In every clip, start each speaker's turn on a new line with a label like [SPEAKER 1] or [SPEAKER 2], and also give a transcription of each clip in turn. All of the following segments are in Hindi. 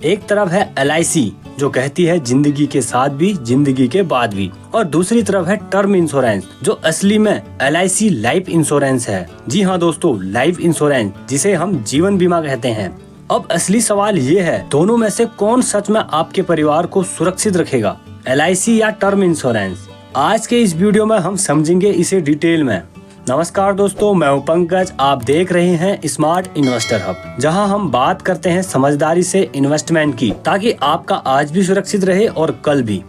[SPEAKER 1] एक तरफ है LIC जो कहती है जिंदगी के साथ भी जिंदगी के बाद भी, और दूसरी तरफ है टर्म इंश्योरेंस जो असली में LIC लाइफ इंश्योरेंस है। जी हाँ दोस्तों, लाइफ इंश्योरेंस जिसे हम जीवन बीमा कहते हैं। अब असली सवाल ये है, दोनों में से कौन सच में आपके परिवार को सुरक्षित रखेगा, LIC या टर्म इंश्योरेंस? आज के इस वीडियो में हम समझेंगे इसे डिटेल में। नमस्कार दोस्तों, मैं हूं पंकज। आप देख रहे हैं स्मार्ट इन्वेस्टर हब, जहां हम बात करते हैं समझदारी से इन्वेस्टमेंट की, ताकि आपका आज भी सुरक्षित रहे और कल भी।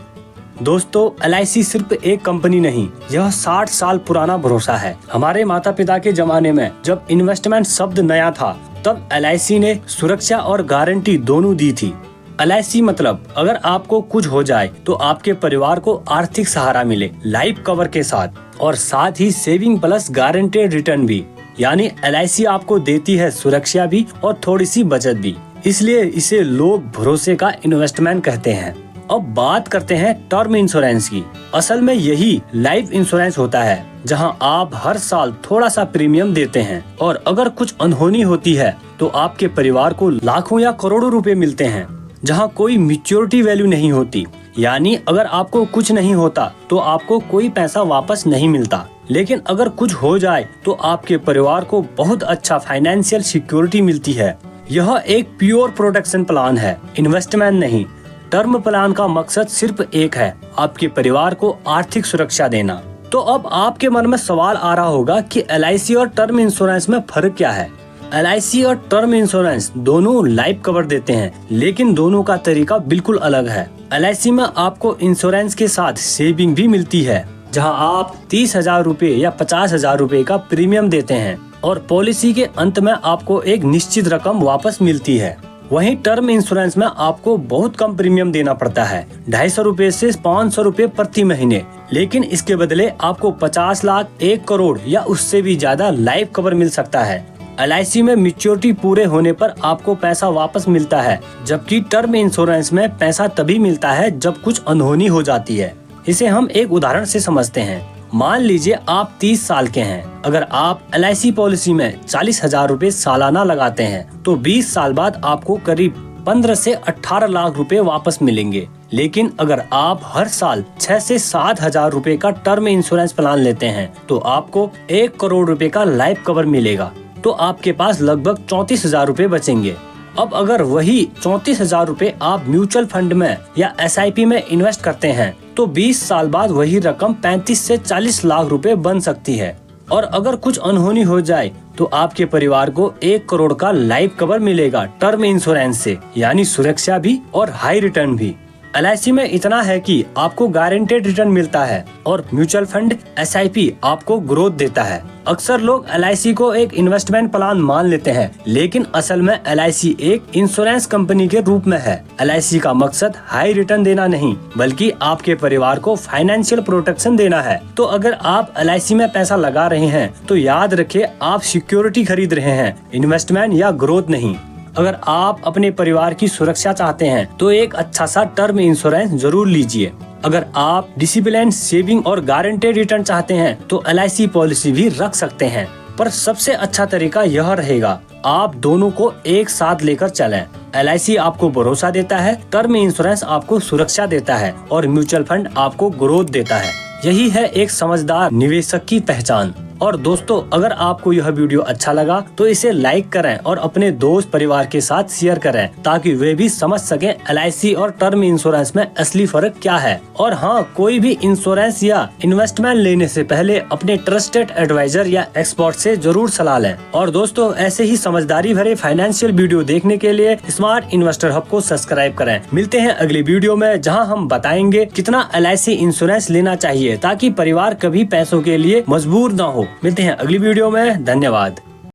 [SPEAKER 1] दोस्तों, LIC सिर्फ एक कंपनी नहीं, यह 60 साल पुराना भरोसा है। हमारे माता पिता के जमाने में जब इन्वेस्टमेंट शब्द नया था, तब LIC ने सुरक्षा और गारंटी दोनों दी थी। LIC मतलब अगर आपको कुछ हो जाए तो आपके परिवार को आर्थिक सहारा मिले, लाइफ कवर के साथ, और साथ ही सेविंग प्लस गारंटेड रिटर्न भी। यानी LIC आपको देती है सुरक्षा भी और थोड़ी सी बचत भी, इसलिए इसे लोग भरोसे का इन्वेस्टमेंट कहते हैं। अब बात करते हैं टर्म इंश्योरेंस की। असल में यही लाइफ इंश्योरेंस होता है, जहां आप हर साल थोड़ा सा प्रीमियम देते हैं, और अगर कुछ अनहोनी होती है तो आपके परिवार को लाखों या करोड़ों रुपए मिलते हैं, जहां कोई मैच्योरिटी वैल्यू नहीं होती। यानी अगर आपको कुछ नहीं होता तो आपको कोई पैसा वापस नहीं मिलता, लेकिन अगर कुछ हो जाए तो आपके परिवार को बहुत अच्छा फाइनेंशियल सिक्योरिटी मिलती है। यह एक प्योर प्रोटेक्शन प्लान है, इन्वेस्टमेंट नहीं। टर्म प्लान का मकसद सिर्फ एक है, आपके परिवार को आर्थिक सुरक्षा देना। तो अब आपके मन में सवाल आ रहा होगा कि LIC और टर्म इंश्योरेंस में फर्क क्या है? LIC और टर्म इंश्योरेंस दोनों लाइफ कवर देते हैं, लेकिन दोनों का तरीका बिल्कुल अलग है। LIC में आपको इंश्योरेंस के साथ सेविंग भी मिलती है, जहां आप 30,000 रूपए या 50,000 रूपए का प्रीमियम देते हैं, और पॉलिसी के अंत में आपको एक निश्चित रकम वापस मिलती है। वहीं टर्म इंश्योरेंस में आपको बहुत कम प्रीमियम देना पड़ता है, 250 रूपए से 500 रूपए प्रति महीने, लेकिन इसके बदले आपको 50 लाख, 1 करोड़ या उससे भी ज्यादा लाइफ कवर मिल सकता है। LIC में मैच्योरिटी पूरे होने पर आपको पैसा वापस मिलता है, जबकि टर्म इंश्योरेंस में पैसा तभी मिलता है जब कुछ अनहोनी हो जाती है। इसे हम एक उदाहरण से समझते हैं। मान लीजिए आप 30 साल के हैं। अगर आप LIC पॉलिसी में 40,000 रूपए सालाना लगाते हैं, तो 20 साल बाद आपको करीब 15 से 18 लाख रुपए वापस मिलेंगे। लेकिन अगर आप हर साल 6 से 7,000 रूपए का टर्म इंश्योरेंस प्लान लेते हैं, तो आपको 1 करोड़ रुपए का लाइफ कवर मिलेगा। तो आपके पास लगभग 34,000 रूपए बचेंगे। अब अगर वही 34,000 रूपए आप म्यूचुअल फंड में या SIP में इन्वेस्ट करते हैं, तो 20 साल बाद वही रकम 35 से 40 लाख रुपए बन सकती है। और अगर कुछ अनहोनी हो जाए तो आपके परिवार को 1 करोड़ का लाइफ कवर मिलेगा टर्म इंश्योरेंस से, यानी सुरक्षा भी और हाई रिटर्न भी। LIC में इतना है कि आपको गारंटेड रिटर्न मिलता है, और म्यूचुअल फंड SIP आपको ग्रोथ देता है। अक्सर लोग LIC को एक इन्वेस्टमेंट प्लान मान लेते हैं, लेकिन असल में LIC एक इंश्योरेंस कंपनी के रूप में है। LIC का मकसद हाई रिटर्न देना नहीं, बल्कि आपके परिवार को फाइनेंशियल प्रोटेक्शन देना है। तो अगर आप LIC में पैसा लगा रहे हैं, तो याद रखिए आप सिक्योरिटी खरीद रहे हैं, इन्वेस्टमेंट या ग्रोथ नहीं। अगर आप अपने परिवार की सुरक्षा चाहते हैं, तो एक अच्छा सा टर्म इंश्योरेंस जरूर लीजिए। अगर आप डिसिप्लिन, सेविंग और गारंटेड रिटर्न चाहते हैं, तो LIC पॉलिसी भी रख सकते हैं। पर सबसे अच्छा तरीका यह रहेगा, आप दोनों को एक साथ लेकर चलें। LIC आपको भरोसा देता है, टर्म इंश्योरेंस आपको सुरक्षा देता है, और म्यूचुअल फंड आपको ग्रोथ देता है। यही है एक समझदार निवेशक की पहचान। और दोस्तों, अगर आपको यह वीडियो अच्छा लगा तो इसे लाइक करें और अपने दोस्त परिवार के साथ शेयर करें, ताकि वे भी समझ सकें LIC और टर्म इंश्योरेंस में असली फर्क क्या है। और हाँ, कोई भी इंश्योरेंस या इन्वेस्टमेंट लेने से पहले अपने ट्रस्टेड एडवाइजर या एक्सपर्ट से जरूर सलाह लें। और दोस्तों, ऐसे ही समझदारी भरे फाइनेंशियल वीडियो देखने के लिए स्मार्ट इन्वेस्टर हब को सब्सक्राइब करें। मिलते हैं अगली वीडियो में, जहाँ हम बताएंगे कितना LIC इंश्योरेंस लेना चाहिए, ताकि परिवार कभी पैसों के लिए मजबूर न हो। मिलते हैं अगली वीडियो में। धन्यवाद।